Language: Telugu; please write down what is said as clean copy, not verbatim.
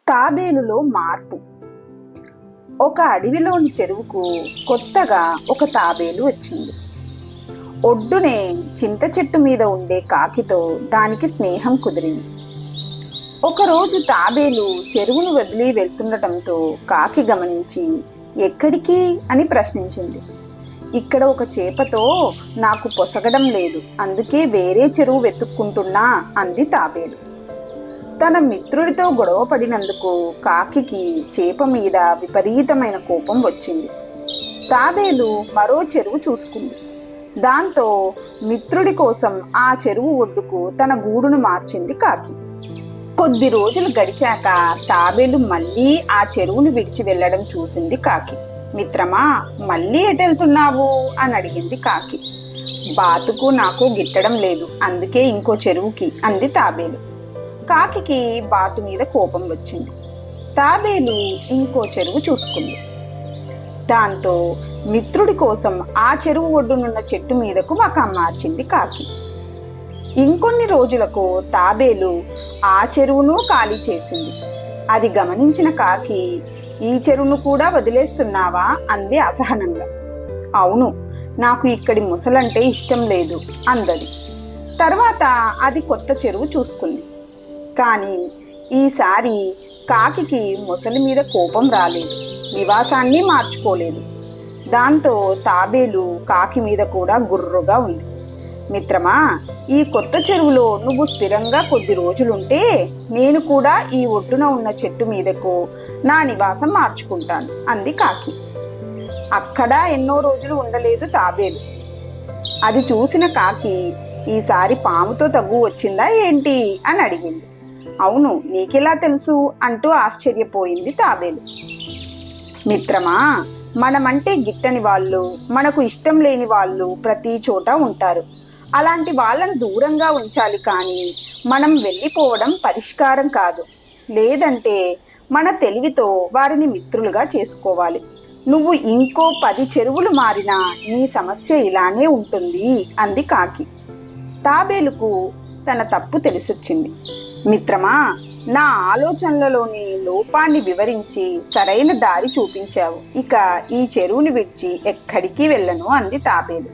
తాబేలులో మార్పు. ఒక అడవిలోని చెరువుకు కొత్తగా ఒక తాబేలు వచ్చింది. ఒడ్డునే చింత చెట్టు మీద ఉండే కాకితో దానికి స్నేహం కుదిరింది. ఒకరోజు తాబేలు చెరువును వదిలి వెళ్తుండటంతో కాకి గమనించి ఎక్కడికి అని ప్రశ్నించింది. ఇక్కడ ఒక చేపతో నాకు పొసగడం లేదు, అందుకే వేరే చెరువు వెతుక్కుంటున్నా అంది తాబేలు. తన మిత్రుడితో గొడవ పడినందుకు కాకికి చేప మీద విపరీతమైన కోపం వచ్చింది. తాబేలు మరో చెరువు చూసుకుంది. దాంతో మిత్రుడి కోసం ఆ చెరువు ఒడ్డుకు తన గూడును మార్చింది కాకి. కొద్ది రోజులు గడిచాక తాబేలు మళ్ళీ ఆ చెరువును విడిచి వెళ్ళడం చూసింది కాకి. మిత్రమా, మళ్ళీ ఎటెళ్తున్నావు అని అడిగింది కాకి. బాతుకు నాకు గిట్టడం లేదు, అందుకే ఇంకో చెరువుకి అంది తాబేలు. కాకికి బాతు మీద కోపం వచ్చింది. తాబేలు ఇంకో చెరువు చూసుకుంది. దాంతో మిత్రుడి కోసం ఆ చెరువు ఒడ్డునున్న చెట్టు మీదకు మకాం మార్చింది కాకి. ఇంకొన్ని రోజులకు తాబేలు ఆ చెరువును ఖాళీ చేసింది. అది గమనించిన కాకి, ఈ చెరువును కూడా వదిలేస్తున్నావా అంది అసహనంగా. అవును, నాకు ఇక్కడి ముసలంటే ఇష్టం లేదు అందది. తర్వాత అది కొత్త చెరువు చూసుకుంది. కానీ ఈసారి కాకికి మొసలి మీద కోపం రాలేదు, నివాసాన్ని మార్చుకోలేదు. దాంతో తాబేలు కాకి మీద కూడా గుర్రుగా ఉంది. మిత్రమా, ఈ కొత్త చెరువులో నువ్వు స్థిరంగా కొద్ది రోజులుంటే నేను కూడా ఈ ఒడ్డున ఉన్న చెట్టు మీదకు నా నివాసం మార్చుకుంటాను అంది కాకి. అక్కడ ఎన్నో రోజులు ఉండలేదు తాబేలు. అది చూసిన కాకి, ఈసారి పాముతో తగ్గు వచ్చిందా ఏంటి అని అడిగింది. అవును, నీకెలా తెలుసు అంటూ ఆశ్చర్యపోయింది తాబేలు. మిత్రమా, మనమంటే గిట్టని వాళ్ళు, మనకు ఇష్టం లేని వాళ్ళు ప్రతి చోట ఉంటారు. అలాంటి వాళ్ళను దూరంగా ఉంచాలి, కానీ మనం వెళ్ళిపోవడం పరిష్కారం కాదు. లేదంటే మన తెలివితో వారిని మిత్రులుగా చేసుకోవాలి. నువ్వు ఇంకో 10 చెరువులు మారినా నీ సమస్య ఇలానే ఉంటుంది అంది కాకి. తాబేలుకు తన తప్పు తెలిసొచ్చింది. మిత్రమా, నా ఆలోచనలలోని లోపాన్ని వివరించి సరైన దారి చూపించావు. ఇక ఈ చెరువుని విడిచి ఎక్కడికి వెళ్ళను అంది తాబేలు.